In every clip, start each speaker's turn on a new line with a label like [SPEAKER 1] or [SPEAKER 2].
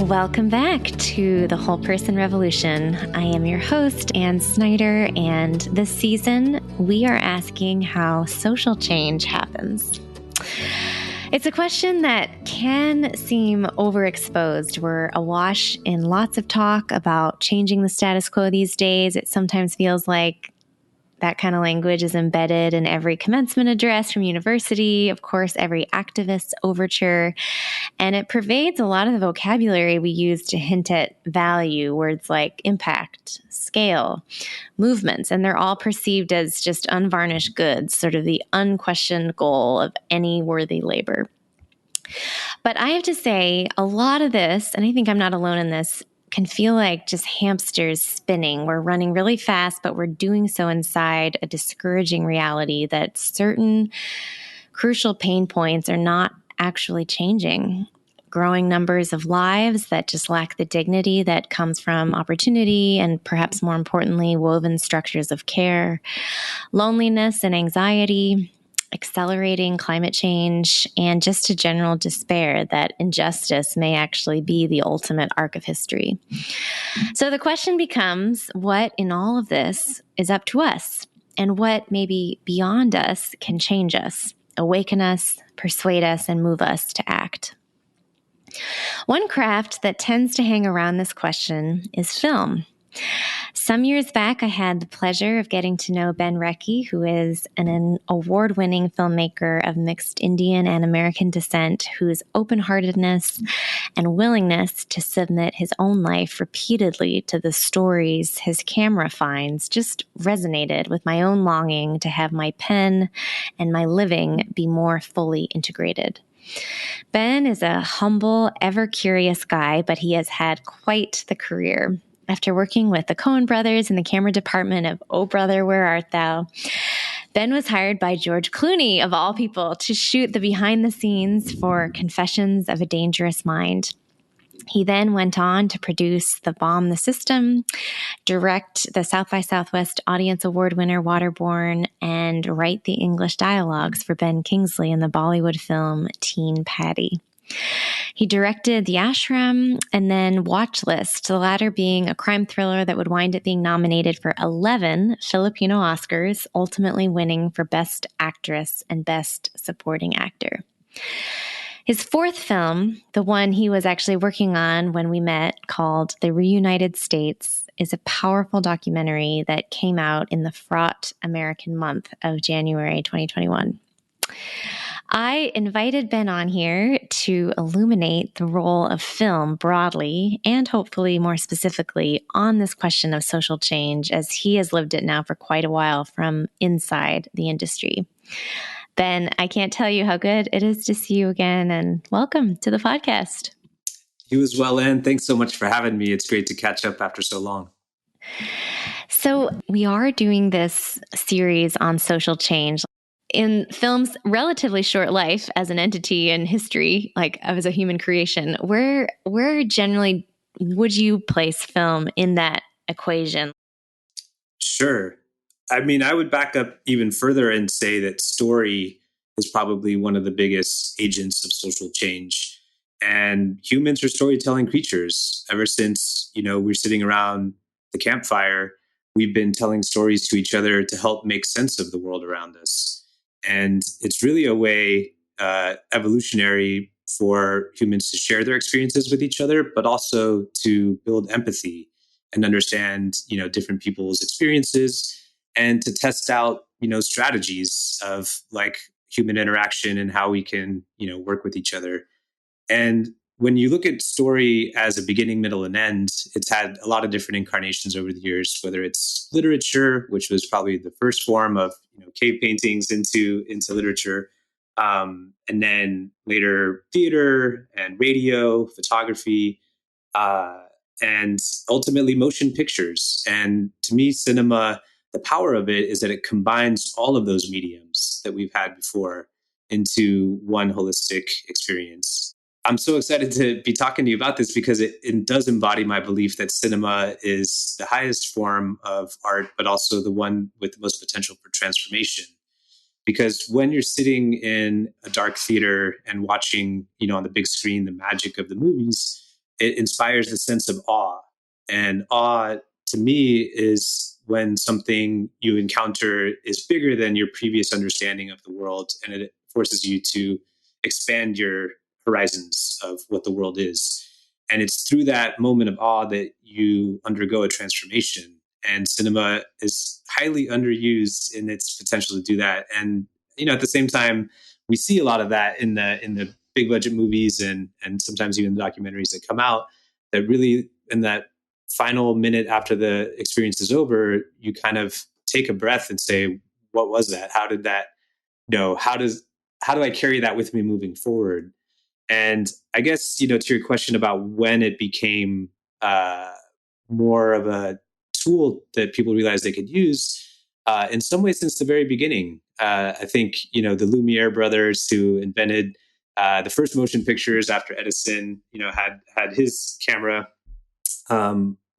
[SPEAKER 1] Welcome back to The Whole Person Revolution. I am your host, Ann Snyder, and this season we are asking how social change happens. It's a question that can seem overexposed. We're awash in lots of talk about changing the status quo these days. It sometimes feels like that kind of language is embedded in every commencement address from university, of course, every activist's overture, and it pervades a lot of the vocabulary we use to hint at value, words like impact, scale, movements, and they're all perceived as just unvarnished goods, sort of the unquestioned goal of any worthy labor. But I have to say, a lot of this, and I think I'm not alone in this, can feel like just hamsters spinning. We're running really fast, but we're doing so inside a discouraging reality that certain crucial pain points are not actually changing. Growing numbers of lives that just lack the dignity that comes from opportunity and perhaps more importantly, woven structures of care, loneliness and anxiety, accelerating climate change, and just a general despair that injustice may actually be the ultimate arc of history. So the question becomes, what in all of this is up to us? And what maybe beyond us can change us, awaken us, persuade us, and move us to act? One craft that tends to hang around this question is film. Some years back, I had the pleasure of getting to know Ben Rekhi, who is an award-winning filmmaker of mixed Indian and American descent, whose open-heartedness and willingness to submit his own life repeatedly to the stories his camera finds just resonated with my own longing to have my pen and my living be more fully integrated. Ben is a humble, ever-curious guy, but he has had quite the career. After working with the Coen brothers in the camera department of Oh Brother, Where Art Thou?, Ben was hired by George Clooney, of all people, to shoot the behind the scenes for Confessions of a Dangerous Mind. He then went on to produce The Bomb the System, direct the South by Southwest Audience Award winner Waterborne, and write the English dialogues for Ben Kingsley in the Bollywood film Teen Patty. He directed The Ashram and then Watch List, the latter being a crime thriller that would wind up being nominated for 11 Filipino Oscars, ultimately winning for Best Actress and Best Supporting Actor. His fourth film, the one he was actually working on when we met, called The Reunited States, is a powerful documentary that came out in the fraught American month of January 2021. I invited Ben on here to illuminate the role of film broadly and hopefully more specifically on this question of social change, as he has lived it now for quite a while from inside the industry. Ben, I can't tell you how good it is to see you again, and welcome to the podcast.
[SPEAKER 2] You as well, Ann. Thanks so much for having me. It's great to catch up after so long.
[SPEAKER 1] So we are doing this series on social change. In film's relatively short life as an entity in history, like as a human creation, where generally would you place film in that equation?
[SPEAKER 2] Sure. I mean, I would back up even further and say that story is probably one of the biggest agents of social change. And humans are storytelling creatures. Ever since, we're sitting around the campfire, we've been telling stories to each other to help make sense of the world around us. And it's really a way evolutionary for humans to share their experiences with each other, but also to build empathy and understand, different people's experiences and to test out, strategies of like human interaction and how we can, work with each other. And when you look at story as a beginning, middle, and end, it's had a lot of different incarnations over the years, whether it's literature, which was probably the first form of cave paintings into literature, and then later theater and radio, photography, and ultimately motion pictures. And to me, cinema, the power of it is that it combines all of those mediums that we've had before into one holistic experience. I'm so excited to be talking to you about this because it does embody my belief that cinema is the highest form of art, but also the one with the most potential for transformation. Because when you're sitting in a dark theater and watching, on the big screen, the magic of the movies, it inspires the sense of awe. And awe to me is when something you encounter is bigger than your previous understanding of the world, and it forces you to expand your horizons of what the world is. And it's through that moment of awe that you undergo a transformation. And cinema is highly underused in its potential to do that. And at the same time, we see a lot of that in the big budget movies and sometimes even the documentaries that come out, that really in that final minute after the experience is over, you kind of take a breath and say, what was that? How did that, how do I carry that with me moving forward? And I guess, to your question about when it became more of a tool that people realized they could use, in some ways since the very beginning. I think, the Lumiere brothers who invented the first motion pictures after Edison, had his camera,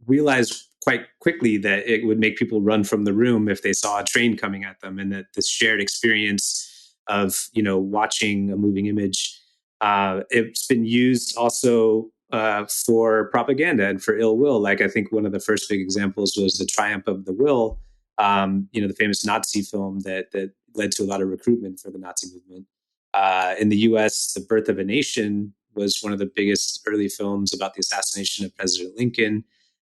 [SPEAKER 2] realized quite quickly that it would make people run from the room if they saw a train coming at them, and that this shared experience of, watching a moving image, it's been used also for propaganda and for ill will. Like, I think one of the first big examples was The Triumph of the Will, the famous Nazi film that led to a lot of recruitment for the Nazi movement. In the US, The Birth of a Nation was one of the biggest early films about the assassination of President Lincoln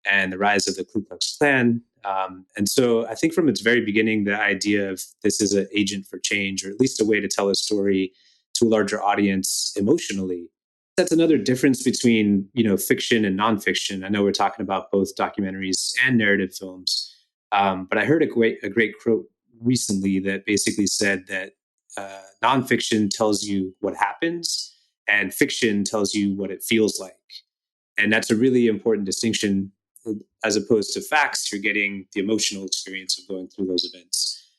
[SPEAKER 2] and the rise of the Ku Klux Klan. And so I think from its very beginning, the idea of this is an agent for change, or at least a way to tell a story to a larger audience emotionally. That's another difference between, fiction and nonfiction. I know we're talking about both documentaries and narrative films, but I heard a great quote recently that basically said that nonfiction tells you what happens, and fiction tells you what it feels like. And that's a really important distinction. As opposed to facts, you're getting the emotional experience of going through those events.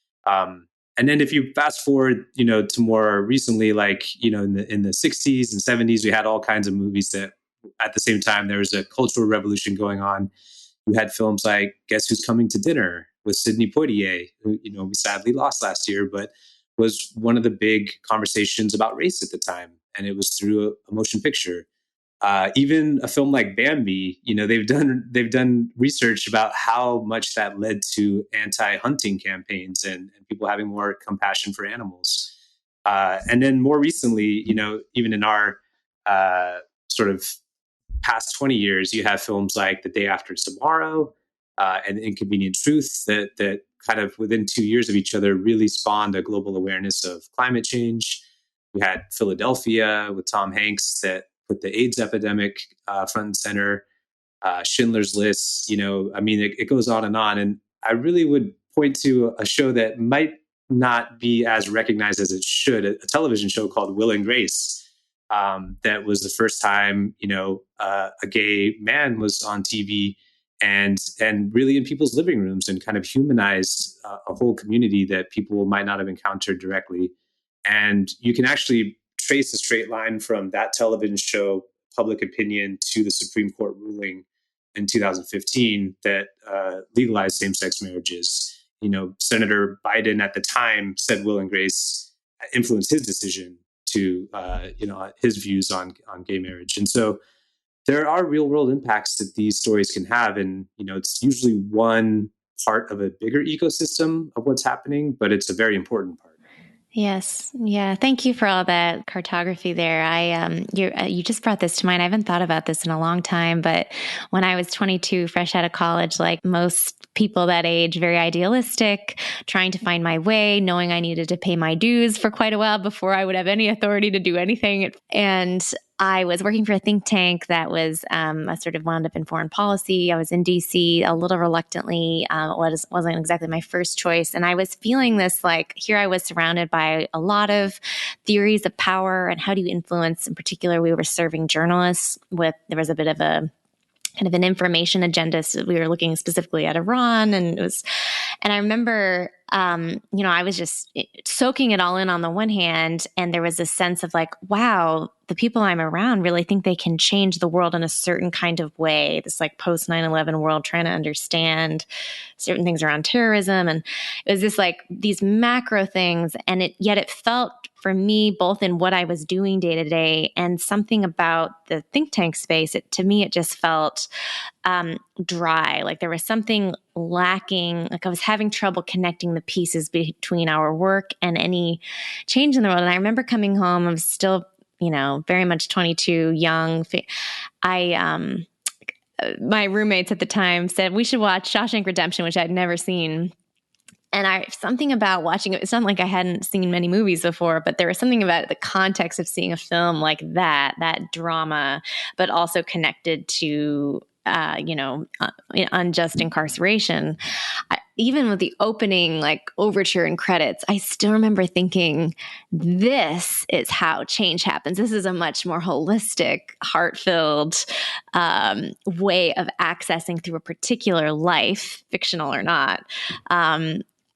[SPEAKER 2] And then if you fast forward, to more recently, like, in the 60s and 70s, we had all kinds of movies that at the same time, there was a cultural revolution going on. We had films like Guess Who's Coming to Dinner with Sidney Poitier, who, we sadly lost last year, but was one of the big conversations about race at the time. And it was through a motion picture. Even a film like Bambi, they've done research about how much that led to anti-hunting campaigns and people having more compassion for animals. And then more recently, even in our sort of past 20 years, you have films like The Day After Tomorrow and Inconvenient Truth that kind of within 2 years of each other really spawned a global awareness of climate change. We had Philadelphia with Tom Hanks that put the AIDS epidemic front and center, Schindler's List, it goes on. And I really would point to a show that might not be as recognized as it should, a television show called Will and Grace. That was the first time, a gay man was on TV and really in people's living rooms, and kind of humanized a whole community that people might not have encountered directly. And you can actually trace a straight line from that television show, public opinion, to the Supreme Court ruling in 2015 that legalized same-sex marriages. Senator Biden at the time said Will and Grace influenced his decision to, his views on gay marriage. And so there are real-world impacts that these stories can have. And, it's usually one part of a bigger ecosystem of what's happening, but it's a very important part.
[SPEAKER 1] Yes. Yeah. Thank you for all that cartography there. You just brought this to mind. I haven't thought about this in a long time, but when I was 22, fresh out of college, like most people that age, very idealistic, trying to find my way, knowing I needed to pay my dues for quite a while before I would have any authority to do anything. And I was working for a think tank that was, I sort of wound up in foreign policy. I was in DC a little reluctantly. Wasn't exactly my first choice. And I was feeling this, like, here I was surrounded by a lot of theories of power and how do you influence. In particular, we were serving journalists there was a bit of a kind of an information agenda. So we were looking specifically at Iran, and I remember I was just soaking it all in on the one hand. And there was a sense of like, wow, the people I'm around really think they can change the world in a certain kind of way. This like post 9/11 world, trying to understand certain things around terrorism. And it was just like these macro things. And yet it felt for me, both in what I was doing day to day and something about the think tank space, to me, it just felt dry. Like there was something lacking. Like I was having trouble connecting the pieces between our work and any change in the world. And I remember coming home, I was still, very much 22, young. My roommates at the time said we should watch Shawshank Redemption, which I'd never seen. And something about watching it, it's not like I hadn't seen many movies before, but there was something about the context of seeing a film like that drama, but also connected to, unjust incarceration. Even with the opening, like overture and credits, I still remember thinking, this is how change happens. This is a much more holistic, heart-filled way of accessing through a particular life, fictional or not,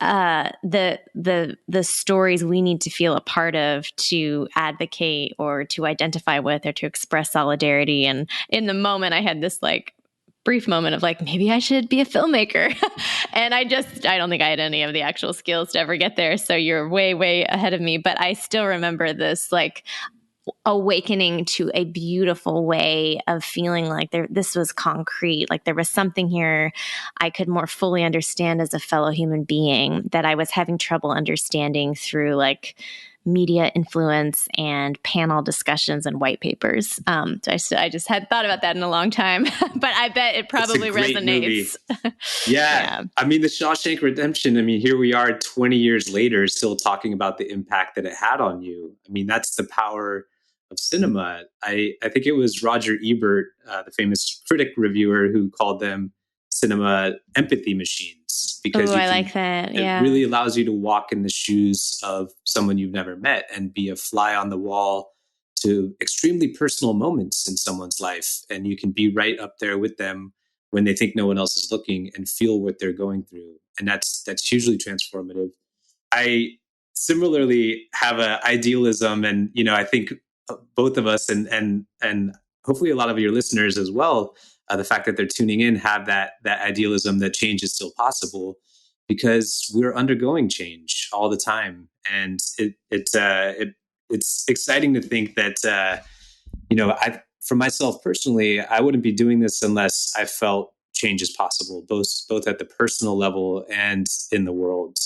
[SPEAKER 1] the stories we need to feel a part of to advocate or to identify with or to express solidarity. And in the moment, I had this like brief moment of like, maybe I should be a filmmaker. And I don't think I had any of the actual skills to ever get there. So you're way, way ahead of me. But I still remember this like awakening to a beautiful way of feeling like this was concrete. Like there was something here I could more fully understand as a fellow human being that I was having trouble understanding through like media influence and panel discussions and white papers. So I just hadn't thought about that in a long time, but I bet it probably resonates.
[SPEAKER 2] Yeah. I mean, the Shawshank Redemption, here we are 20 years later, still talking about the impact that it had on you. I mean, that's the power of cinema. I think it was Roger Ebert, the famous critic reviewer, who called them cinema empathy machines, because
[SPEAKER 1] I like that. Yeah.
[SPEAKER 2] It really allows you to walk in the shoes of someone you've never met and be a fly on the wall to extremely personal moments in someone's life. And you can be right up there with them when they think no one else is looking and feel what they're going through. And that's hugely transformative. I similarly have an idealism, and I think both of us and hopefully a lot of your listeners as well, the fact that they're tuning in have that idealism that change is still possible, because we're undergoing change all the time. And it's exciting to think that for myself personally, I wouldn't be doing this unless I felt change is possible, both at the personal level and in the world.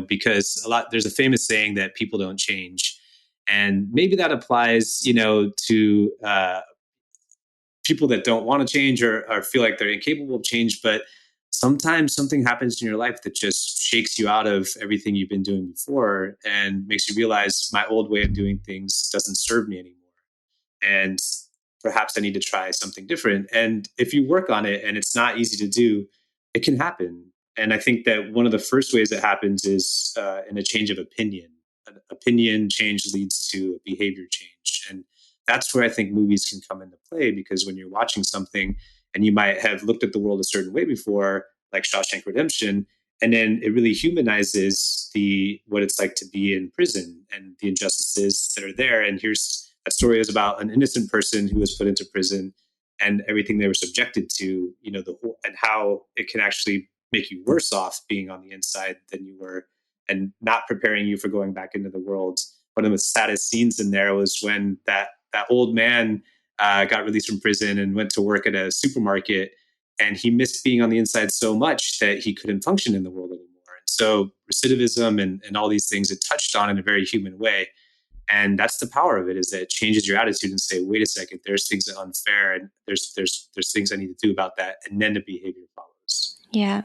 [SPEAKER 2] Because there's a famous saying that people don't change, and maybe that applies, to people that don't want to change or feel like they're incapable of change. But sometimes something happens in your life that just shakes you out of everything you've been doing before and makes you realize my old way of doing things doesn't serve me anymore. And perhaps I need to try something different. And if you work on it, and it's not easy to do, it can happen. And I think that one of the first ways it happens is in a change of opinion. An opinion change leads to a behavior change. And that's where I think movies can come into play, because when you're watching something and you might have looked at the world a certain way before, like Shawshank Redemption, and then it really humanizes what it's like to be in prison and the injustices that are there. And that story is about an innocent person who was put into prison and everything they were subjected to, and how it can actually make you worse off being on the inside than you were, and not preparing you for going back into the world. One of the saddest scenes in there was when that old man got released from prison and went to work at a supermarket, and he missed being on the inside so much that he couldn't function in the world anymore. And so recidivism and all these things, it touched on in a very human way. And that's the power of it, is that it changes your attitude and say, wait a second, there's things that are unfair, and there's things I need to do about that. And then the behavior follows.
[SPEAKER 1] Yeah.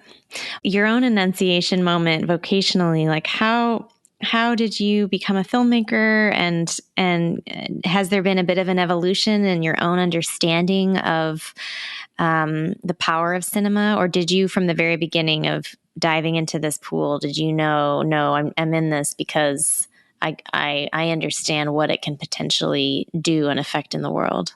[SPEAKER 1] Your own enunciation moment vocationally, like how did you become a filmmaker, and has there been a bit of an evolution in your own understanding of the power of cinema? Or did you, from the very beginning of diving into this pool, did you know, no, I'm in this because I understand what it can potentially do and affect in the world?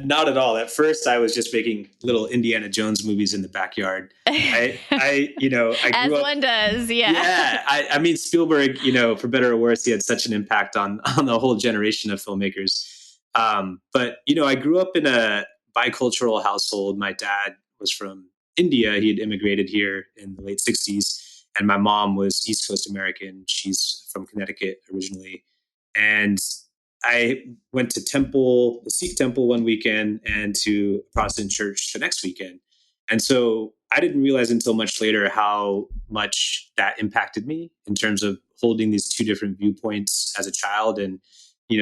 [SPEAKER 2] Not at all. At first, I was just making little Indiana Jones movies in the backyard. I
[SPEAKER 1] As
[SPEAKER 2] grew up.
[SPEAKER 1] one does, yeah.
[SPEAKER 2] Yeah, I mean, Spielberg, for better or worse, he had such an impact on the whole generation of filmmakers. But I grew up in a bicultural household. My dad was from India. He had immigrated here in the late '60s, and my mom was East Coast American. She's from Connecticut originally, and I went to the Sikh temple one weekend and to a Protestant church the next weekend. And so I didn't realize until much later how much that impacted me in terms of holding these two different viewpoints as a child and,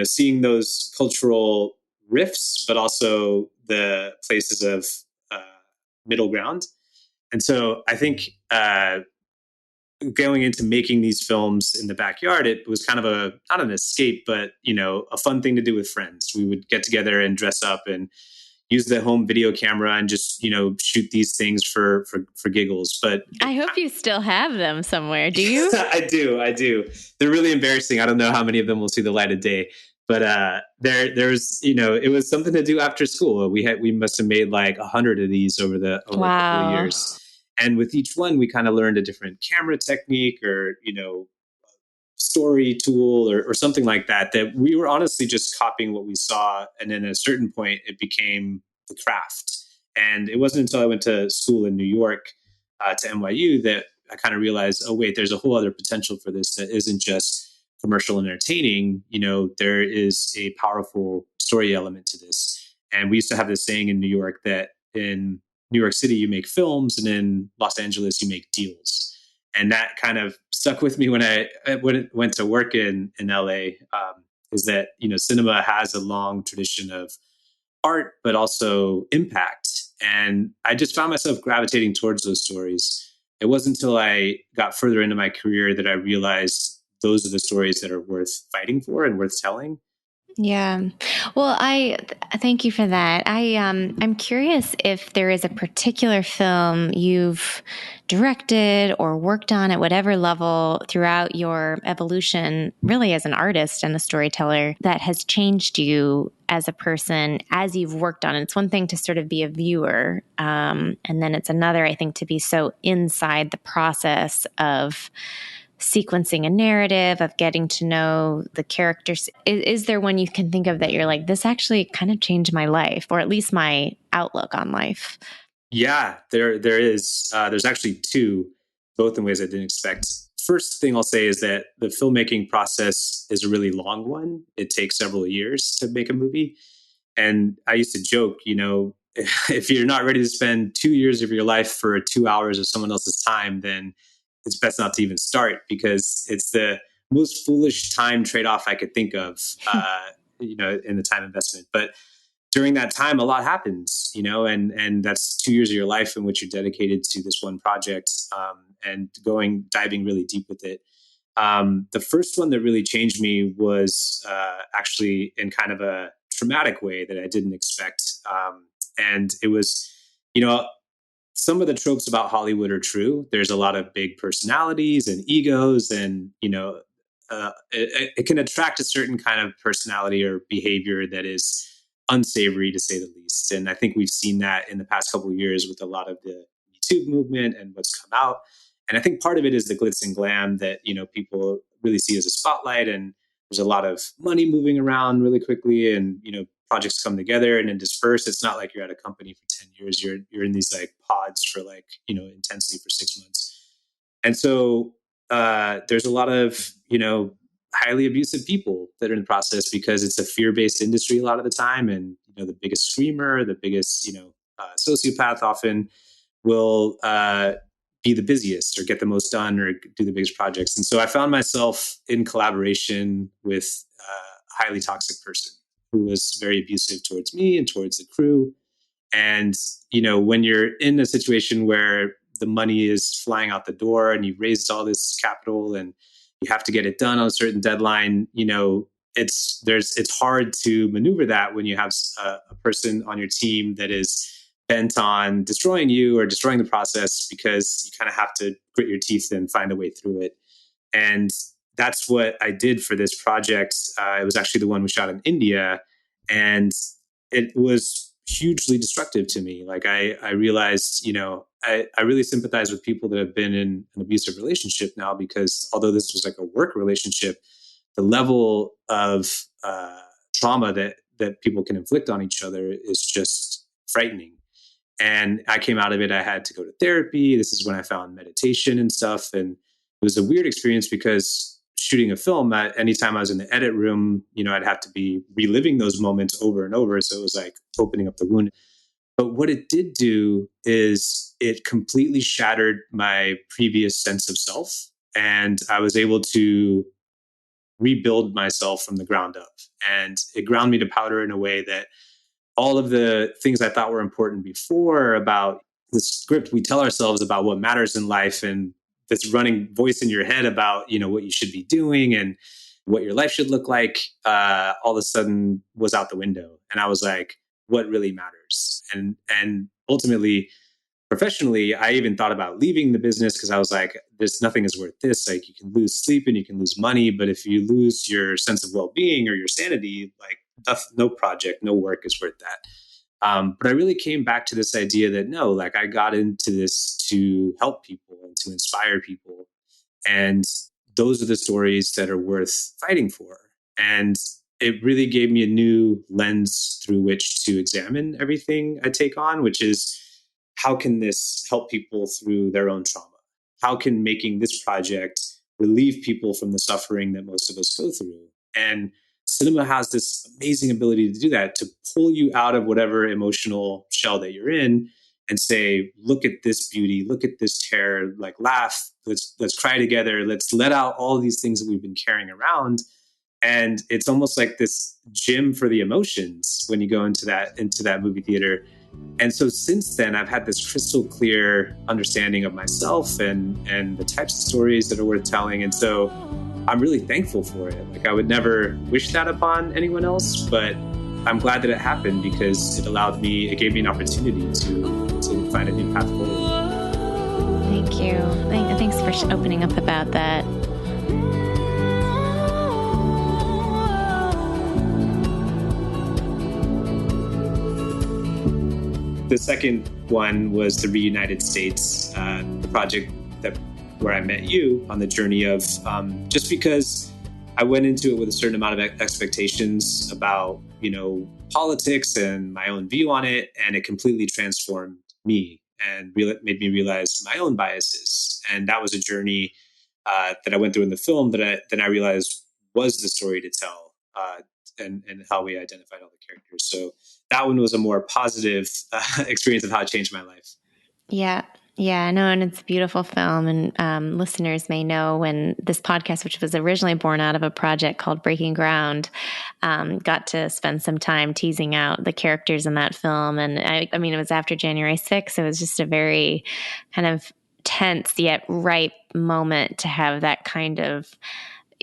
[SPEAKER 2] seeing those cultural rifts, but also the places of uh, middle ground. And so I think going into making these films in the backyard, it was kind of not an escape, but a fun thing to do with friends. We would get together and dress up and use the home video camera and just shoot these things for giggles. But
[SPEAKER 1] I hope you still have them somewhere. Do you?
[SPEAKER 2] I do. They're really embarrassing. I don't know how many of them will see the light of day. But there's it was something to do after school. We must have made like 100 of these over a couple of years. And with each one, we kind of learned a different camera technique or, story tool or something like that we were honestly just copying what we saw. And then at a certain point, it became the craft. And it wasn't until I went to school in New York to NYU that I kind of realized, oh, wait, there's a whole other potential for this that isn't just commercial and entertaining. There is a powerful story element to this. And we used to have this saying in New York that in New York City, you make films, and in Los Angeles, you make deals. And that kind of stuck with me when I went to work in LA, is that, cinema has a long tradition of art, but also impact. And I just found myself gravitating towards those stories. It wasn't until I got further into my career that I realized those are the stories that are worth fighting for and worth telling.
[SPEAKER 1] Yeah. Well, I thank you for that. I'm curious if there is a particular film you've directed or worked on at whatever level throughout your evolution, really as an artist and a storyteller, that has changed you as a person as you've worked on it. It's one thing to sort of be a viewer, and then it's another, I think, to be so inside the process of sequencing a narrative, of getting to know the characters. Is there one you can think of that you're like, this actually kind of changed my life, or at least my outlook on life?
[SPEAKER 2] Yeah, there is. There's actually two, both in ways I didn't expect. First thing I'll say is that the filmmaking process is a really long one. It takes several years to make a movie. And I used to joke, if you're not ready to spend 2 years of your life for 2 hours of someone else's time, then it's best not to even start, because it's the most foolish time trade-off I could think of, in the time investment. But during that time, a lot happens, and that's 2 years of your life in which you're dedicated to this one project, and diving really deep with it. The first one that really changed me was actually in kind of a traumatic way that I didn't expect. And it was, some of the tropes about Hollywood are true. There's a lot of big personalities and egos, and, it can attract a certain kind of personality or behavior that is unsavory, to say the least. And I think we've seen that in the past couple of years with a lot of the Me Too movement and what's come out. And I think part of it is the glitz and glam that, people really see as a spotlight, and there's a lot of money moving around really quickly, and, projects come together and then disperse. It's not like you're at a company for 10 years. You're in these like pods for like, intensely for 6 months. And so there's a lot of, highly abusive people that are in the process, because it's a fear-based industry a lot of the time. And, the biggest screamer, the biggest, sociopath often will be the busiest or get the most done or do the biggest projects. And so I found myself in collaboration with a highly toxic person who was very abusive towards me and towards the crew. And, when you're in a situation where the money is flying out the door and you've raised all this capital and you have to get it done on a certain deadline, it's hard to maneuver that when you have a person on your team that is bent on destroying you or destroying the process, because you kind of have to grit your teeth and find a way through it. And that's what I did for this project. It was actually the one we shot in India. And it was hugely destructive to me. Like I realized, I really sympathize with people that have been in an abusive relationship now, because although this was like a work relationship, the level of trauma that people can inflict on each other is just frightening. And I came out of it. I had to go to therapy. This is when I found meditation and stuff. And it was a weird experience because shooting a film, anytime I was in the edit room, I'd have to be reliving those moments over and over. So it was like opening up the wound. But what it did do is it completely shattered my previous sense of self. And I was able to rebuild myself from the ground up. And it ground me to powder in a way that all of the things I thought were important before about the script we tell ourselves about what matters in life, and this running voice in your head about, what you should be doing and what your life should look like, all of a sudden was out the window. And I was like, what really matters? And ultimately, professionally, I even thought about leaving the business because I was like, there's nothing is worth this. Like, you can lose sleep and you can lose money, but if you lose your sense of well-being or your sanity, like no project, no work is worth that. But I really came back to this idea that no, like I got into this to help people and to inspire people. And those are the stories that are worth fighting for. And it really gave me a new lens through which to examine everything I take on, which is, how can this help people through their own trauma? How can making this project relieve people from the suffering that most of us go through? And cinema has this amazing ability to do that, to pull you out of whatever emotional shell that you're in and say, look at this beauty, look at this terror, like laugh, let's cry together, let's let out all these things that we've been carrying around. And it's almost like this gym for the emotions when you go into that movie theater. And so since then, I've had this crystal clear understanding of myself and the types of stories that are worth telling. And so I'm really thankful for it. Like, I would never wish that upon anyone else, but I'm glad that it happened because it gave me an opportunity to find a new path forward.
[SPEAKER 1] Thank you. Thanks for opening up about that.
[SPEAKER 2] The second one was the Reunited States, the project where I met you on the journey of, just because I went into it with a certain amount of expectations about, politics and my own view on it, and it completely transformed me and made me realize my own biases. And that was a journey that I went through in the film that I realized was the story to tell, and how we identified all the characters. So that one was a more positive experience of how it changed my life.
[SPEAKER 1] Yeah. Yeah, no, and it's a beautiful film. And listeners may know, when this podcast, which was originally born out of a project called Breaking Ground, got to spend some time teasing out the characters in that film. And I mean, it was after January 6th. So it was just a very kind of tense yet ripe moment to have that kind of.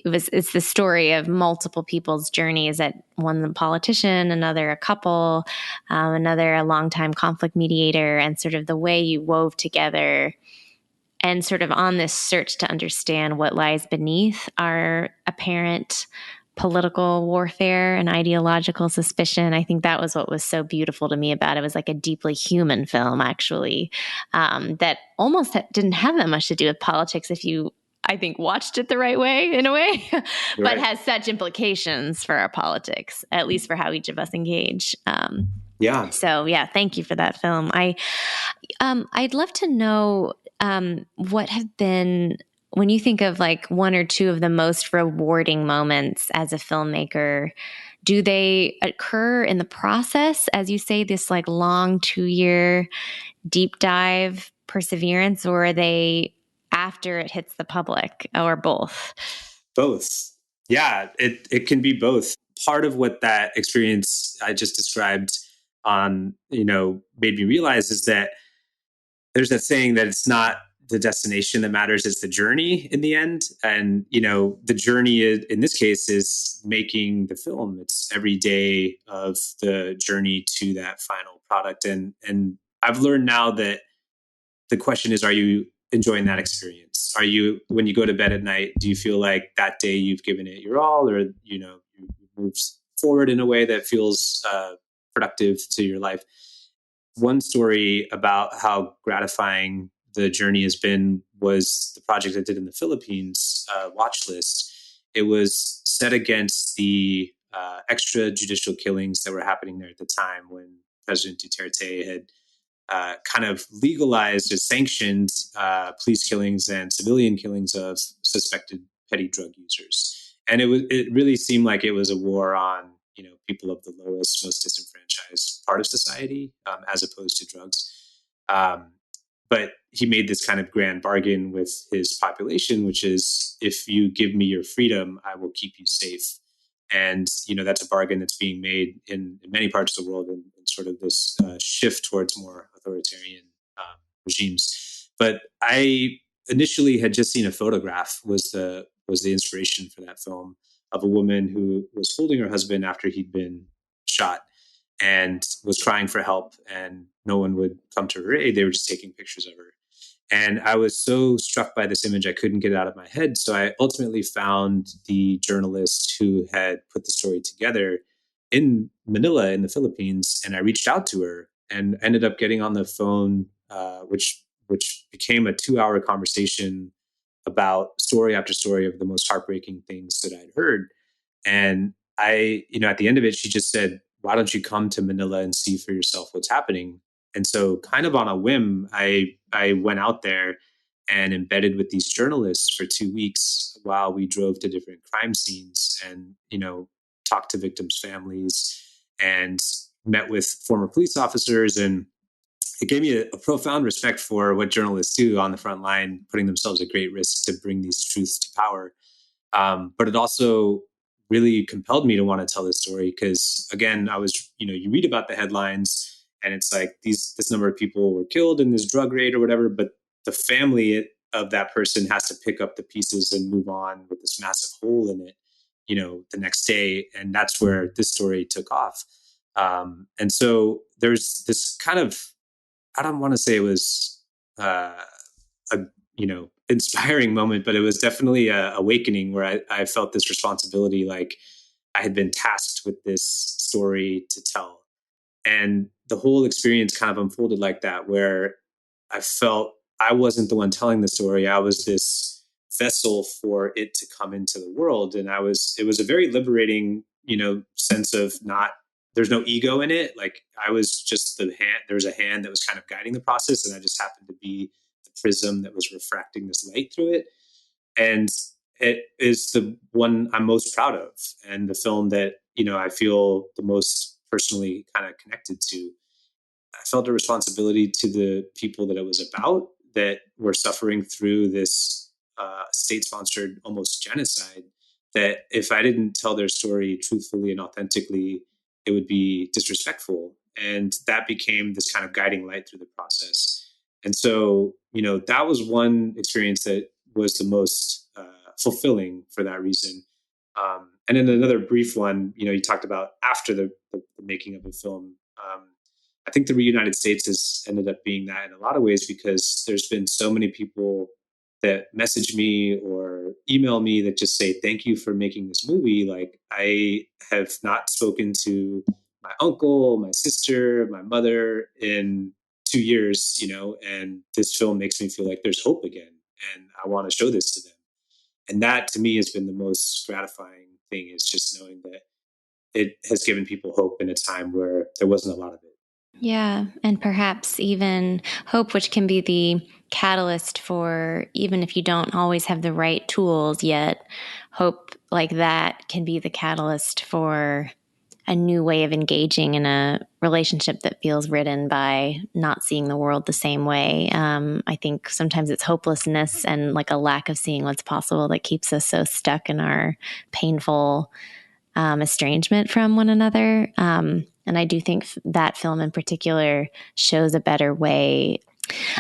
[SPEAKER 1] It's the story of multiple people's journeys, that one a politician, another a couple, another a longtime conflict mediator, and sort of the way you wove together and sort of on this search to understand what lies beneath our apparent political warfare and ideological suspicion. I think that was what was so beautiful to me about it. It was like a deeply human film, actually, that almost didn't have that much to do with politics if you, I think, watched it the right way, in a way, but has such implications for our politics, at least for how each of us engage.
[SPEAKER 2] Yeah.
[SPEAKER 1] So yeah, thank you for that film. I'd love to know what have been, when you think of like one or two of the most rewarding moments as a filmmaker, do they occur in the process, as you say, this like long 2-year deep dive perseverance, or are they after it hits the public, or both?
[SPEAKER 2] Both. Yeah, it can be both. Part of what that experience I just described made me realize is that there's that saying that it's not the destination that matters, it's the journey in the end. And, the journey in this case is making the film. It's every day of the journey to that final product. And I've learned now that the question is, are you enjoying that experience? Are you, when you go to bed at night, do you feel like that day you've given it your all, or, you moved forward in a way that feels productive to your life. One story about how gratifying the journey has been was the project I did in the Philippines, Watch List. It was set against the extrajudicial killings that were happening there at the time when President Duterte had kind of legalized or sanctioned police killings and civilian killings of suspected petty drug users. And it really seemed like it was a war on, people of the lowest, most disenfranchised part of society, as opposed to drugs. But he made this kind of grand bargain with his population, which is, if you give me your freedom, I will keep you safe. And, that's a bargain that's being made in many parts of the world in sort of this shift towards more authoritarian regimes. But I initially had just seen a photograph was the inspiration for that film, of a woman who was holding her husband after he'd been shot and was crying for help, and no one would come to her aid. They were just taking pictures of her. And I was so struck by this image, I couldn't get it out of my head. So I ultimately found the journalist who had put the story together in Manila, in the Philippines, and I reached out to her and ended up getting on the phone, which became a 2-hour conversation about story after story of the most heartbreaking things that I'd heard. And at the end of it, she just said, "Why don't you come to Manila and see for yourself what's happening?" And so, kind of on a whim, I went out there and embedded with these journalists for 2 weeks while we drove to different crime scenes and, talked to victims' families and met with former police officers. And it gave me a profound respect for what journalists do on the front line, putting themselves at great risk to bring these truths to power. But it also really compelled me to want to tell this story because, again, I was, you read about the headlines and it's like this number of people were killed in this drug raid or whatever, but the family of that person has to pick up the pieces and move on with this massive hole in it, the next day. And that's where this story took off. And so there's this kind of, I don't want to say it was a inspiring moment, but it was definitely a awakening where I felt this responsibility, like I had been tasked with this story to tell. And the whole experience kind of unfolded like that, where I felt I wasn't the one telling the story. I was this vessel for it to come into the world. And it was a very liberating, sense of there's no ego in it. Like I was just the hand, there was a hand that was kind of guiding the process. And I just happened to be the prism that was refracting this light through it. And it is the one I'm most proud of. And the film that, I feel the most personally kind of connected to. I felt a responsibility to the people that it was about, that were suffering through this state-sponsored almost genocide, that if I didn't tell their story truthfully and authentically, it would be disrespectful. And that became this kind of guiding light through the process. And so, that was one experience that was the most fulfilling for that reason. And then another brief one, you talked about after the making of the film. I think the Reunited States has ended up being that in a lot of ways, because there's been so many people that message me or email me that just say, "Thank you for making this movie." Like, I have not spoken to my uncle, my sister, my mother in 2 years, and this film makes me feel like there's hope again. And I want to show this to them. And that to me has been the most gratifying thing, is just knowing that it has given people hope in a time where there wasn't a lot of it.
[SPEAKER 1] Yeah. And perhaps even hope, which can be the catalyst for, even if you don't always have the right tools yet, hope like that can be the catalyst for a new way of engaging in a relationship that feels ridden by not seeing the world the same way. I think sometimes it's hopelessness and like a lack of seeing what's possible that keeps us so stuck in our painful estrangement from one another. And I do think that film in particular shows a better way.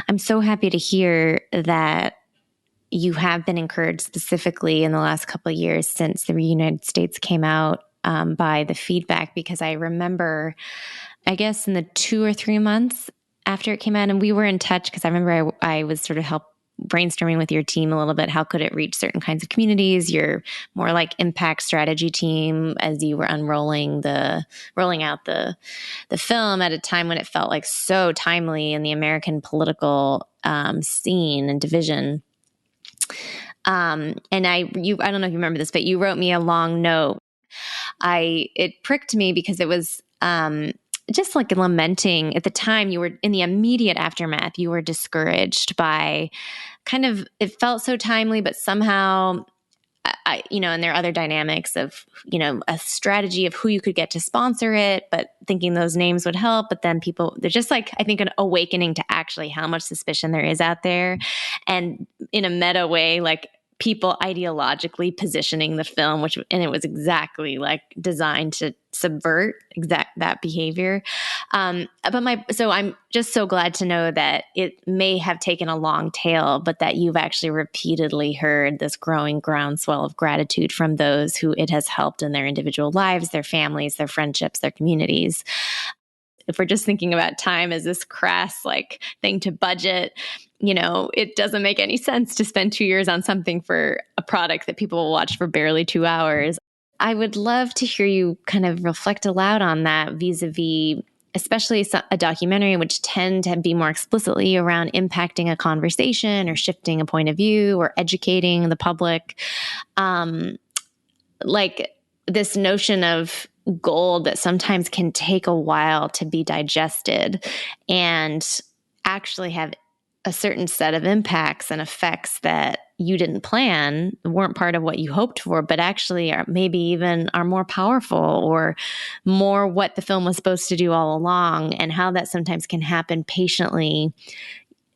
[SPEAKER 1] I'm so happy to hear that you have been encouraged specifically in the last couple of years since the Reunited States came out by the feedback, because I remember, I guess in the 2 or 3 months after it came out, and we were in touch because I remember I was sort of brainstorming with your team a little bit. How could it reach certain kinds of communities? Your more like impact strategy team as you were rolling out the film at a time when it felt like so timely in the American political scene and division. And I don't know if you remember this, but you wrote me a long note. It pricked me because it was just like lamenting at the time. You were in the immediate aftermath. You were discouraged by kind of, it felt so timely, but somehow, and there are other dynamics of, a strategy of who you could get to sponsor it, but thinking those names would help. But then they're just like, I think, an awakening to actually how much suspicion there is out there. And in a meta way, like people ideologically positioning the film, and it was exactly like designed to subvert that behavior. So I'm just so glad to know that it may have taken a long tail, but that you've actually repeatedly heard this growing groundswell of gratitude from those who it has helped in their individual lives, their families, their friendships, their communities. If we're just thinking about time as this crass like thing to budget, it doesn't make any sense to spend 2 years on something for a product that people will watch for barely 2 hours. I would love to hear you kind of reflect aloud on that vis-a-vis, especially a documentary, which tend to be more explicitly around impacting a conversation or shifting a point of view or educating the public. Like this notion of gold that sometimes can take a while to be digested and actually have a certain set of impacts and effects that you didn't plan, weren't part of what you hoped for, but actually are maybe even are more powerful or more what the film was supposed to do all along, and how that sometimes can happen patiently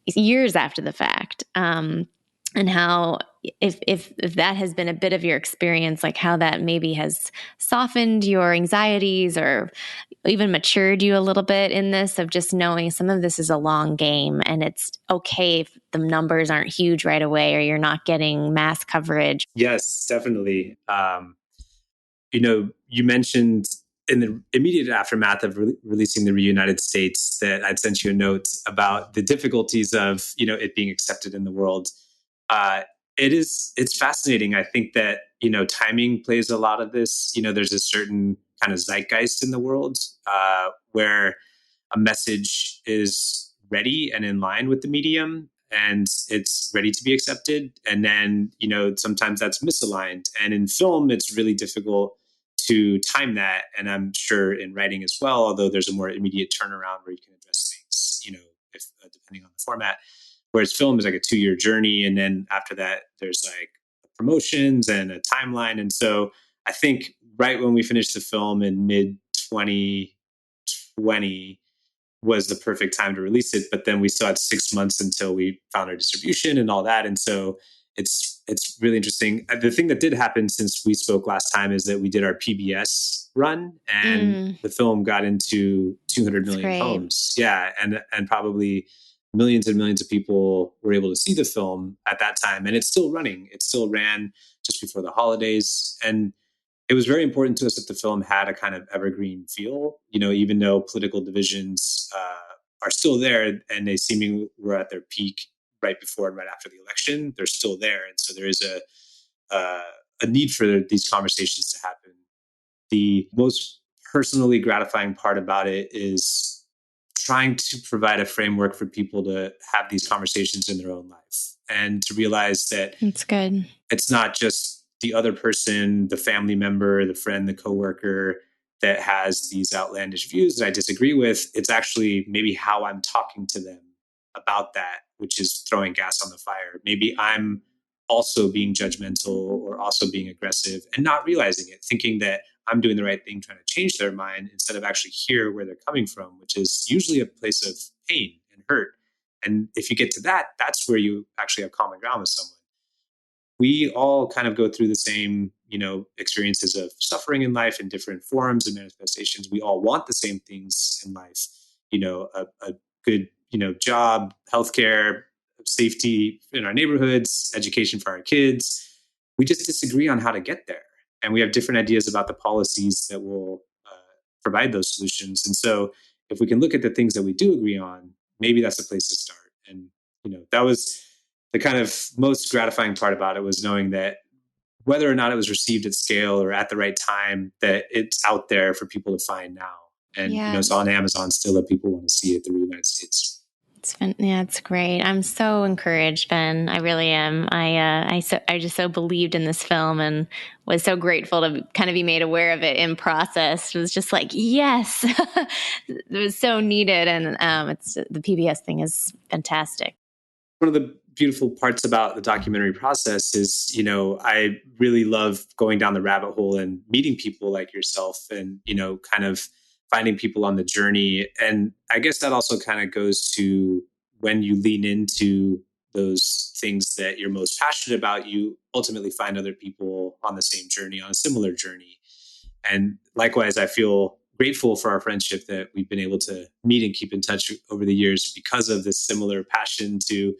[SPEAKER 1] years after the fact. And how if that has been a bit of your experience, like how that maybe has softened your anxieties or even matured you a little bit in this, of just knowing some of this is a long game and it's okay if the numbers aren't huge right away or you're not getting mass coverage.
[SPEAKER 2] Yes, definitely. You mentioned in the immediate aftermath of releasing the Reunited States that I'd sent you a note about the difficulties of, it being accepted in the world. It's fascinating. I think that, timing plays a lot of this. There's a certain kind of zeitgeist in the world where a message is ready and in line with the medium and it's ready to be accepted. And then, sometimes that's misaligned. And in film, it's really difficult to time that. And I'm sure in writing as well, although there's a more immediate turnaround where you can address things, if depending on the format. Whereas film is like a 2-year journey. And then after that, there's like promotions and a timeline. And so I think right when we finished the film in mid 2020 was the perfect time to release it. But then we still had 6 months until we found our distribution and all that. And so it's really interesting. The thing that did happen since we spoke last time is that we did our PBS run and the film got into 200 million homes. Yeah. And probably millions and millions of people were able to see the film at that time. And it's still running. It still ran just before the holidays. And it was very important to us that the film had a kind of evergreen feel, even though political divisions are still there and they seemingly were at their peak right before and right after the election, they're still there. And so there is a need for these conversations to happen. The most personally gratifying part about it is trying to provide a framework for people to have these conversations in their own life and to realize that
[SPEAKER 1] it's good.
[SPEAKER 2] It's not just the other person, the family member, the friend, the coworker that has these outlandish views that I disagree with. It's actually maybe how I'm talking to them about that, which is throwing gas on the fire. Maybe I'm also being judgmental or also being aggressive and not realizing it, thinking that I'm doing the right thing, trying to change their mind instead of actually hear where they're coming from, which is usually a place of pain and hurt. And if you get to that, that's where you actually have common ground with someone. We all kind of go through the same, experiences of suffering in life in different forms and manifestations. We all want the same things in life, a good, job, healthcare, safety in our neighborhoods, education for our kids. We just disagree on how to get there. And we have different ideas about the policies that will provide those solutions. And so if we can look at the things that we do agree on, maybe that's a place to start. And, that was the kind of most gratifying part about it was knowing that whether or not it was received at scale or at the right time, that it's out there for people to find now. And, it's on Amazon still that people want to see it, the Reunited States.
[SPEAKER 1] It's great. I'm so encouraged, Ben. I really am. I just so believed in this film and was so grateful to kind of be made aware of it in process. It was just like, yes, it was so needed. And the PBS thing is fantastic.
[SPEAKER 2] One of the beautiful parts about the documentary process is, I really love going down the rabbit hole and meeting people like yourself and, kind of finding people on the journey. And I guess that also kind of goes to when you lean into those things that you're most passionate about, you ultimately find other people on the same journey, on a similar journey. And likewise, I feel grateful for our friendship that we've been able to meet and keep in touch over the years because of this similar passion to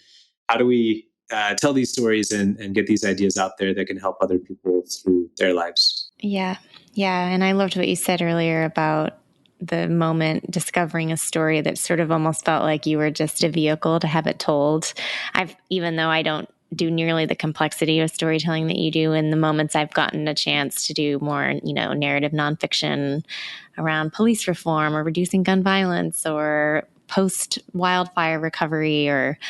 [SPEAKER 2] how do we tell these stories and get these ideas out there that can help other people through their lives.
[SPEAKER 1] Yeah. And I loved what you said earlier about the moment discovering a story that sort of almost felt like you were just a vehicle to have it told. Even though I don't do nearly the complexity of storytelling that you do, in the moments I've gotten a chance to do more, narrative nonfiction around police reform or reducing gun violence or post-wildfire recovery or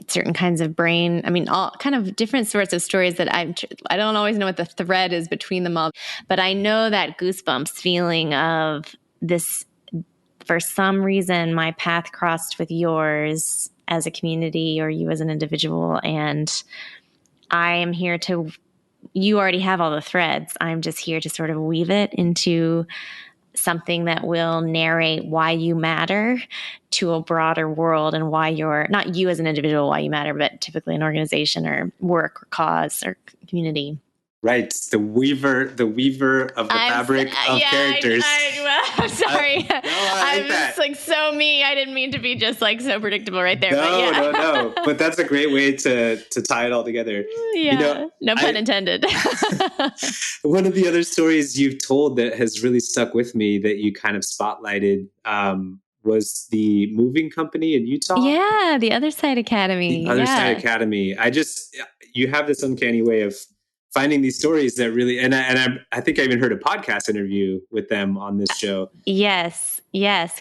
[SPEAKER 1] certain kinds of brain. I mean, all kind of different sorts of stories that I don't always know what the thread is between them all. But I know that goosebumps feeling of this, for some reason, my path crossed with yours as a community or you as an individual. And I am here you already have all the threads. I'm just here to sort of weave it into something that will narrate why you matter to a broader world and why you're not you as an individual, why you matter, but typically an organization or work or cause or community.
[SPEAKER 2] Right. The weaver of the fabric of characters.
[SPEAKER 1] I'm sorry. I was just like so me. I didn't mean to be just like so predictable right there.
[SPEAKER 2] No. But that's a great way to tie it all together.
[SPEAKER 1] Yeah. No pun intended.
[SPEAKER 2] One of the other stories you've told that has really stuck with me that you kind of spotlighted was the moving company in Utah.
[SPEAKER 1] Yeah. The Other Side Academy.
[SPEAKER 2] You have this uncanny way of finding these stories that really, and I think I even heard a podcast interview with them on this show.
[SPEAKER 1] Yes.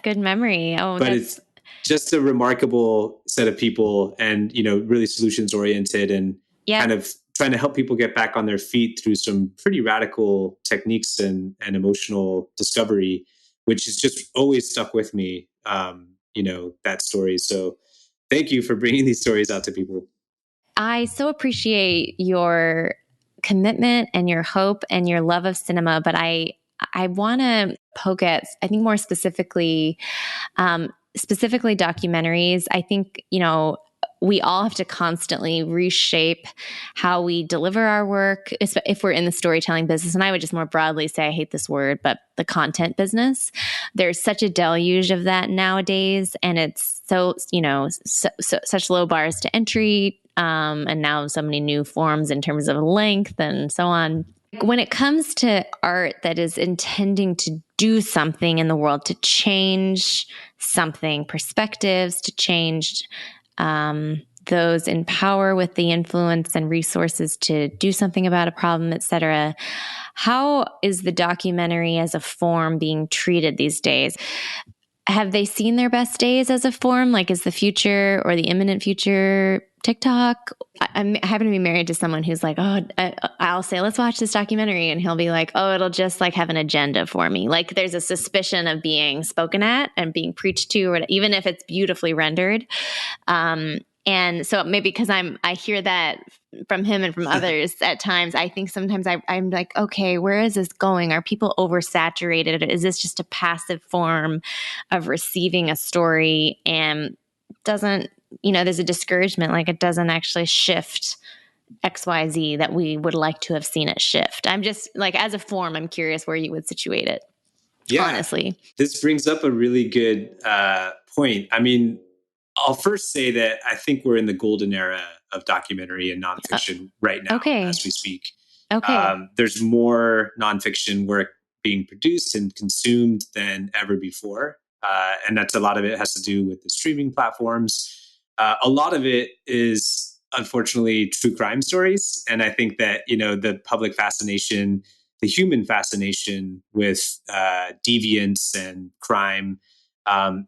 [SPEAKER 1] Good memory.
[SPEAKER 2] But it's just a remarkable set of people and, really solutions oriented and kind of trying to help people get back on their feet through some pretty radical techniques and emotional discovery, which has just always stuck with me, that story. So thank you for bringing these stories out to people.
[SPEAKER 1] I so appreciate your commitment and your hope and your love of cinema, but I want to poke at, I think more specifically documentaries. I think, we all have to constantly reshape how we deliver our work if we're in the storytelling business. And I would just more broadly say, I hate this word, but the content business. There's such a deluge of that nowadays. And it's such low bars to entry. And now so many new forms in terms of length and so on. When it comes to art that is intending to do something in the world, to change something, perspectives, to change those in power with the influence and resources to do something about a problem, et cetera, how is the documentary as a form being treated these days? Have they seen their best days as a form? Like, is the future or the imminent future TikTok? I happen to be married to someone who's like, I'll say, let's watch this documentary. And he'll be like, it'll just like have an agenda for me. Like there's a suspicion of being spoken at and being preached to, or even if it's beautifully rendered. And so maybe because I hear that from him and from others at times, I think sometimes I'm like, okay, where is this going? Are people oversaturated? Is this just a passive form of receiving a story and doesn't, there's a discouragement, like it doesn't actually shift XYZ that we would like to have seen it shift. I'm just like, as a form, I'm curious where you would situate it. Yeah, honestly.
[SPEAKER 2] This brings up a really good point. I mean, I'll first say that I think we're in the golden era of documentary and nonfiction right now as we speak.
[SPEAKER 1] Okay.
[SPEAKER 2] There's more nonfiction work being produced and consumed than ever before. And that's a lot of it has to do with the streaming platforms. A lot of it is unfortunately true crime stories. And I think that, the public fascination, the human fascination with deviance and crime,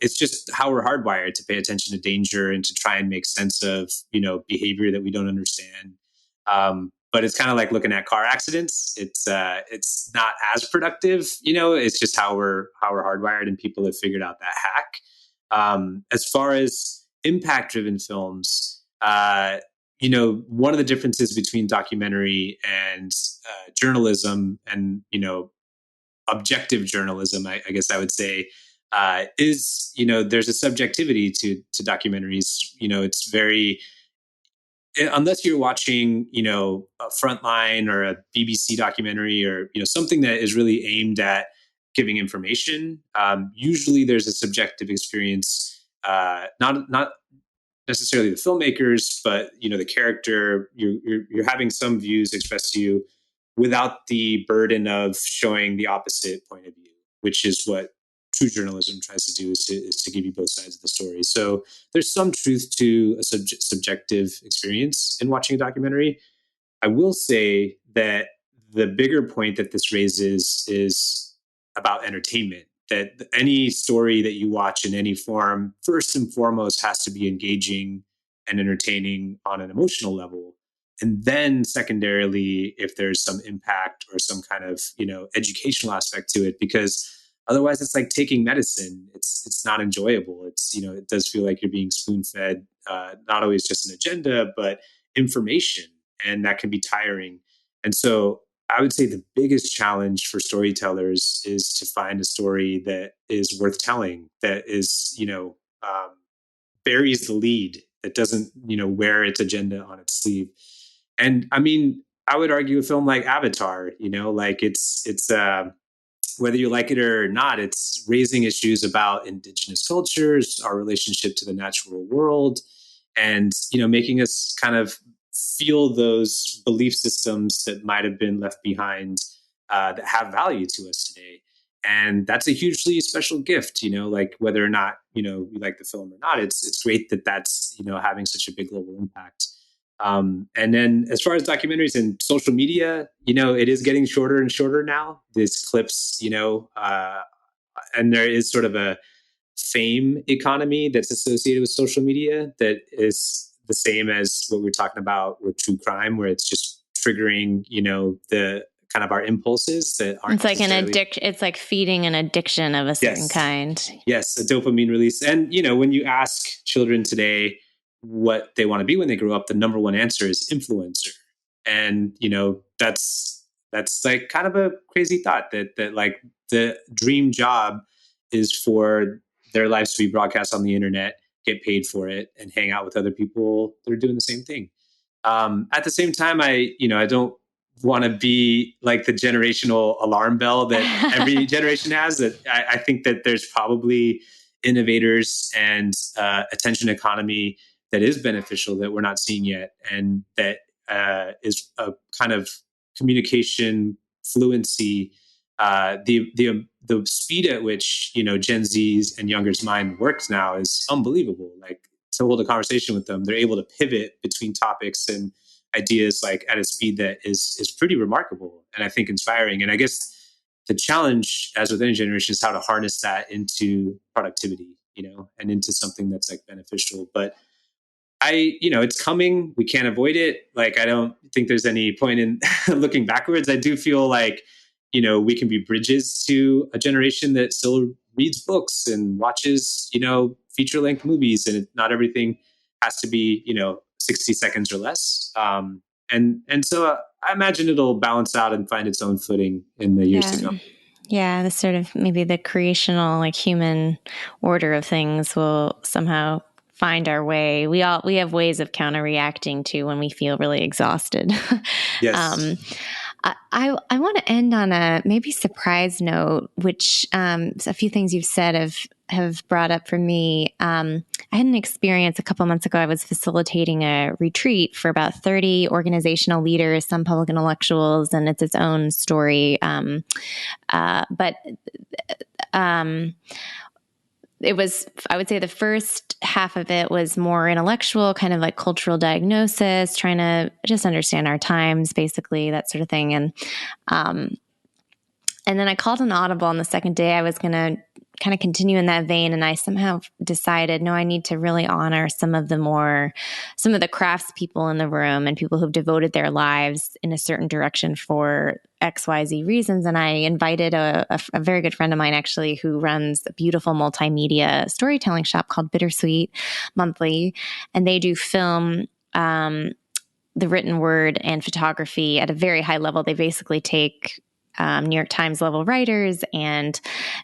[SPEAKER 2] it's just how we're hardwired to pay attention to danger and to try and make sense of, behavior that we don't understand. But it's kind of like looking at car accidents. It's not as productive, it's just how we're hardwired, and people have figured out that hack. As far as impact driven films, one of the differences between documentary and journalism and, objective journalism, I guess I would say, is, there's a subjectivity to documentaries. It's very, unless you're watching, a Frontline or a BBC documentary or, something that is really aimed at giving information, usually there's a subjective experience, not necessarily the filmmakers, but, the character. You're having some views expressed to you without the burden of showing the opposite point of view, which is what true journalism tries to do, is to give you both sides of the story. So there's some truth to a subjective experience in watching a documentary. I will say that the bigger point that this raises is about entertainment, that any story that you watch in any form, first and foremost, has to be engaging and entertaining on an emotional level. And then secondarily, if there's some impact or some kind of, educational aspect to it, because otherwise it's like taking medicine. It's not enjoyable. It does feel like you're being spoon fed, not always just an agenda, but information, and that can be tiring. And so I would say the biggest challenge for storytellers is to find a story that is worth telling, that is, buries the lead, that doesn't, wear its agenda on its sleeve. And I mean, I would argue a film like Avatar, like it's whether you like it or not, it's raising issues about indigenous cultures, our relationship to the natural world, and, making us kind of feel those belief systems that might have been left behind, that have value to us today. And that's a hugely special gift, like whether or not, you like the film or not, it's great that that's, having such a big global impact. And then as far as documentaries and social media, it is getting shorter and shorter now. These clips, and there is sort of a fame economy that's associated with social media that is the same as what we're talking about with true crime, where it's just triggering, the kind of our impulses that aren't.
[SPEAKER 1] It's like an addiction. It's like feeding an addiction of a certain kind.
[SPEAKER 2] Yes, a dopamine release. And, when you ask children today what they want to be when they grow up, the number one answer is influencer. And, that's like kind of a crazy thought that like the dream job is for their lives to be broadcast on the internet, get paid for it, and hang out with other people that are doing the same thing. At the same time, I don't want to be like the generational alarm bell that every generation has. That I think that there's probably innovators and attention economy that is beneficial that we're not seeing yet, and that is a kind of communication fluency. The speed at which Gen Z's and younger's mind works now is unbelievable. Like, to hold a conversation with them, they're able to pivot between topics and ideas like at a speed that is pretty remarkable, and I think inspiring. And I guess the challenge, as with any generation, is how to harness that into productivity, and into something that's like beneficial. But it's coming. We can't avoid it. Like, I don't think there's any point in looking backwards. I do feel like, we can be bridges to a generation that still reads books and watches, feature length movies, and not everything has to be, 60 seconds or less. And so I imagine it'll balance out and find its own footing in the years to come.
[SPEAKER 1] Yeah, the sort of maybe the creational, like human order of things will somehow find our way. We have ways of counter-reacting to when we feel really exhausted.
[SPEAKER 2] Yes.
[SPEAKER 1] I want to end on a maybe surprise note, which a few things you've said have brought up for me. I had an experience a couple months ago. I was facilitating a retreat for about 30 organizational leaders, some public intellectuals, and it's its own story. But it was, I would say the first half of it was more intellectual, kind of like cultural diagnosis, trying to just understand our times, basically, that sort of thing. And then I called an audible on the second day. I was going to kind of continue in that vein. And I somehow decided, no, I need to really honor some of the crafts people in the room and people who've devoted their lives in a certain direction for XYZ reasons. And I invited a very good friend of mine, actually, who runs a beautiful multimedia storytelling shop called Bittersweet Monthly. And they do film, the written word and photography at a very high level. They basically take New York Times level writers and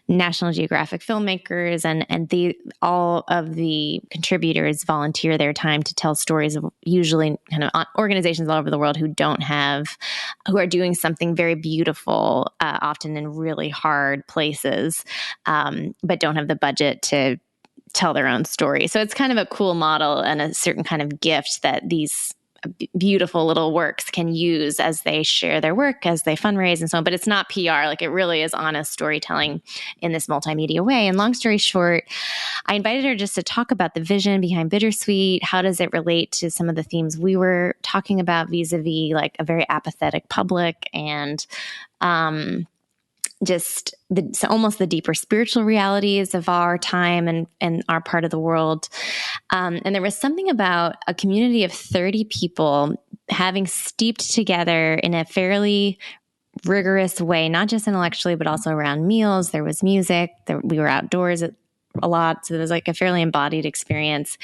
[SPEAKER 1] National Geographic filmmakers, and all of the contributors volunteer their time to tell stories of usually kind of organizations all over the world who are doing something very beautiful, often in really hard places, but don't have the budget to tell their own story. So it's kind of a cool model and a certain kind of gift that these beautiful little works can use as they share their work, as they fundraise and so on. But it's not PR. Like, it really is honest storytelling in this multimedia way. And long story short, I invited her just to talk about the vision behind Bittersweet. How does it relate to some of the themes we were talking about vis-a-vis like a very apathetic public, and so almost the deeper spiritual realities of our time and our part of the world. And there was something about a community of 30 people having steeped together in a fairly rigorous way, not just intellectually, but also around meals. There was music. We were outdoors a lot. So it was like a fairly embodied experience,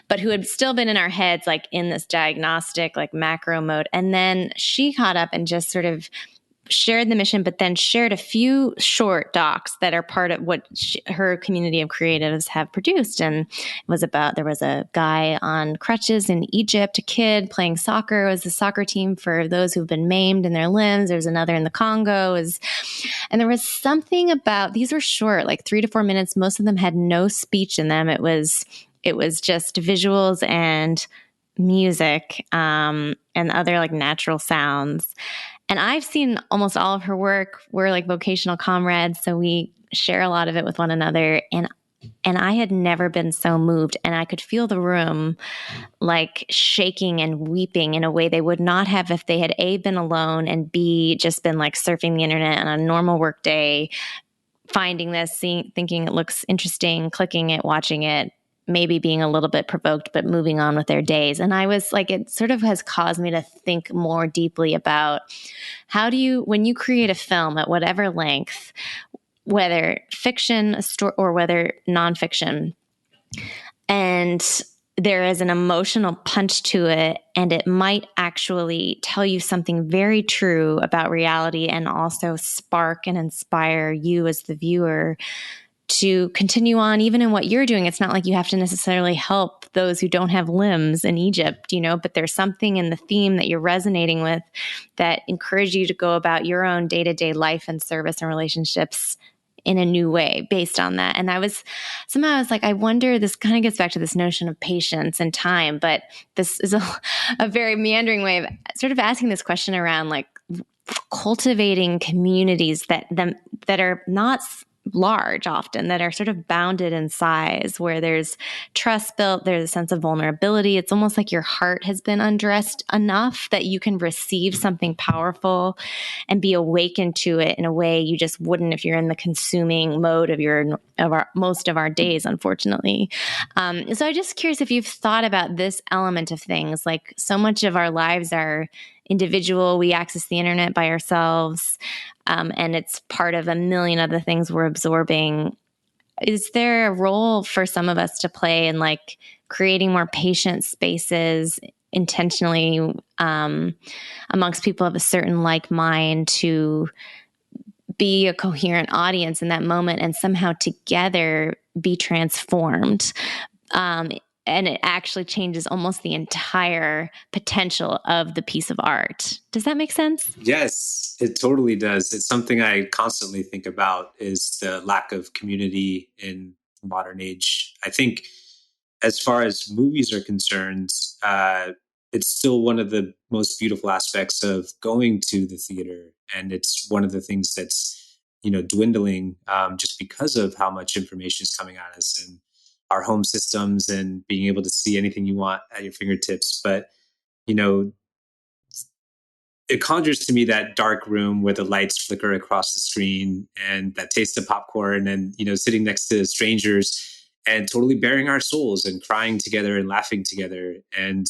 [SPEAKER 1] but who had still been in our heads, like in this diagnostic, like macro mode. And then she caught up and just sort of shared the mission, but then shared a few short docs that are part of what her community of creatives have produced. And it was about, there was a guy on crutches in Egypt, a kid playing soccer. It was the soccer team for those who've been maimed in their limbs. There was another in the Congo. And there was something about, these were short, like 3 to 4 minutes. Most of them had no speech in them. It was just visuals and music, and other like natural sounds. And I've seen almost all of her work. We're like vocational comrades, so we share a lot of it with one another. And I had never been so moved, and I could feel the room like shaking and weeping in a way they would not have if they had A, been alone, and B, just been like surfing the internet on a normal work day, finding this, thinking it looks interesting, clicking it, watching it, maybe being a little bit provoked, but moving on with their days. And I was like, it sort of has caused me to think more deeply about how do you, when you create a film at whatever length, whether fiction, or whether nonfiction, and there is an emotional punch to it, and it might actually tell you something very true about reality and also spark and inspire you as the viewer to continue on even in what you're doing. It's not like you have to necessarily help those who don't have limbs in Egypt, but there's something in the theme that you're resonating with that encourages you to go about your own day-to-day life and service and relationships in a new way based on that. And I was like, I wonder, this kind of gets back to this notion of patience and time, but this is a very meandering way of sort of asking this question around like cultivating communities that are not large often, that are sort of bounded in size, where there's trust built, there's a sense of vulnerability. It's almost like your heart has been undressed enough that you can receive something powerful and be awakened to it in a way you just wouldn't if you're in the consuming mode of most of our days, unfortunately. So I'm just curious if you've thought about this element of things. Like, so much of our lives are individual. We access the internet by ourselves, and it's part of a million other things we're absorbing. Is there a role for some of us to play in like creating more patient spaces intentionally, amongst people of a certain like mind, to be a coherent audience in that moment and somehow together be transformed? And it actually changes almost the entire potential of the piece of art. Does that make sense?
[SPEAKER 2] Yes, it totally does. It's something I constantly think about, is the lack of community in the modern age. I think as far as movies are concerned, it's still one of the most beautiful aspects of going to the theater. And it's one of the things that's dwindling just because of how much information is coming at us and our home systems and being able to see anything you want at your fingertips. But, it conjures to me that dark room where the lights flicker across the screen and that taste of popcorn and, sitting next to strangers and totally bearing our souls and crying together and laughing together. And,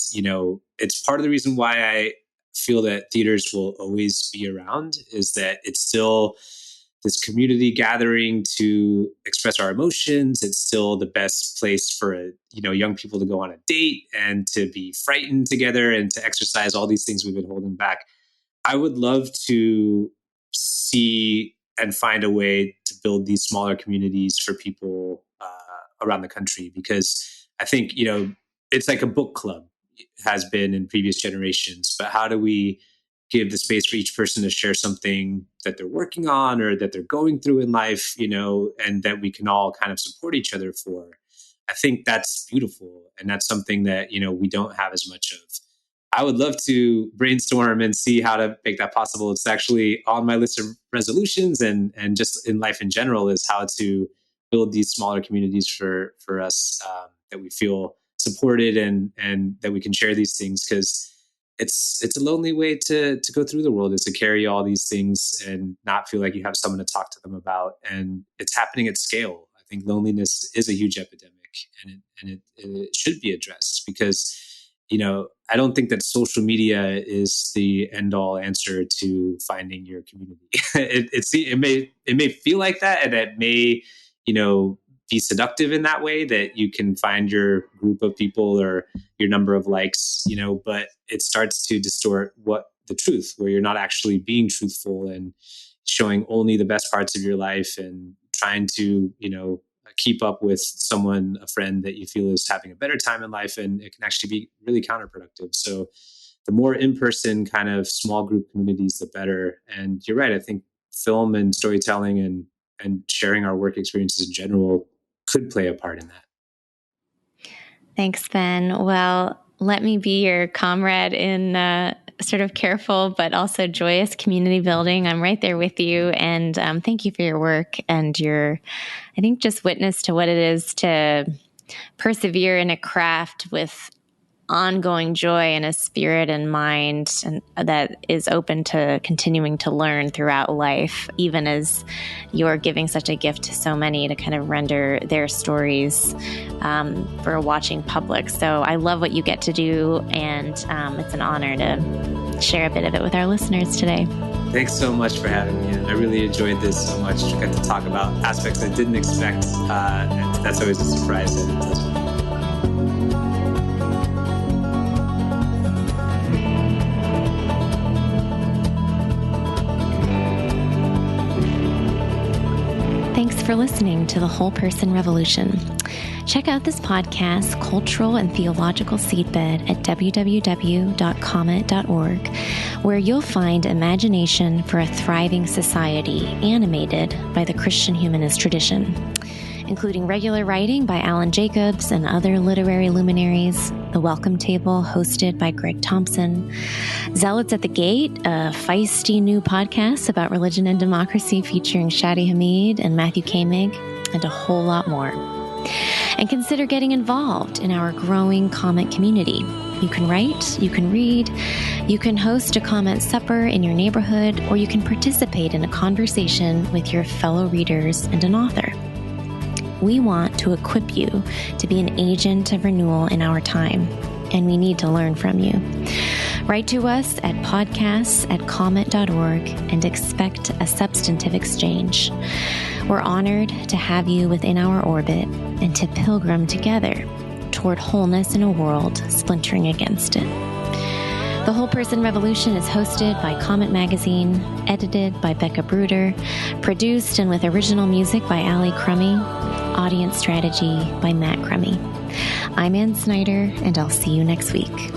[SPEAKER 2] it's part of the reason why I feel that theaters will always be around, is that it's still this community gathering to express our emotions. It's still the best place for, young people to go on a date and to be frightened together and to exercise all these things we've been holding back. I would love to see and find a way to build these smaller communities for people around the country, because I think, it's like a book club has been in previous generations, but how do we give the space for each person to share something that they're working on or that they're going through in life, and that we can all kind of support each other for? I think that's beautiful. And that's something that, we don't have as much of. I would love to brainstorm and see how to make that possible. It's actually on my list of resolutions and just in life in general, is how to build these smaller communities for us, that we feel supported and that we can share these things, because it's a lonely way to go through the world, is to carry all these things and not feel like you have someone to talk to them about. And it's happening at scale. I think loneliness is a huge epidemic, and it should be addressed, because I don't think that social media is the end all answer to finding your community. It may feel like that, and it may, be seductive in that way, that you can find your group of people or your number of likes, but it starts to distort the truth, where you're not actually being truthful and showing only the best parts of your life and trying to, keep up with someone, a friend that you feel is having a better time in life, and it can actually be really counterproductive. So the more in-person kind of small group communities, the better. And you're right. I think film and storytelling and sharing our work experiences in general could play a part in that.
[SPEAKER 1] Thanks, Ben. Well, let me be your comrade in sort of careful but also joyous community building. I'm right there with you. And thank you for your work and your, I think, just witness to what it is to persevere in a craft with ongoing joy and a spirit and mind, and that is open to continuing to learn throughout life, even as you're giving such a gift to so many to kind of render their stories for a watching public. So I love what you get to do, and it's an honor to share a bit of it with our listeners today.
[SPEAKER 2] Thanks so much for having me. I really enjoyed this so much. I got to talk about aspects I didn't expect, and that's always a surprise.
[SPEAKER 1] Thanks for listening to The Whole Person Revolution. Check out this podcast's cultural and theological seedbed at www.comet.org, where you'll find imagination for a thriving society animated by the Christian humanist tradition, including regular writing by Alan Jacobs and other literary luminaries, The Welcome Table hosted by Greg Thompson, Zealots at the Gate, a feisty new podcast about religion and democracy featuring Shadi Hamid and Matthew Koenig, and a whole lot more. And consider getting involved in our growing Comet community. You can write, you can read, you can host a Comet supper in your neighborhood, or you can participate in a conversation with your fellow readers and an author. We want to equip you to be an agent of renewal in our time, and we need to learn from you. Write to us at podcasts@comet.org and expect a substantive exchange. We're honored to have you within our orbit and to pilgrim together toward wholeness in a world splintering against it. The Whole Person Revolution is hosted by Comet Magazine, edited by Becca Bruder, produced and with original music by Ali Crummy, audience strategy by Matt Crummy. I'm Ann Snyder, and I'll see you next week.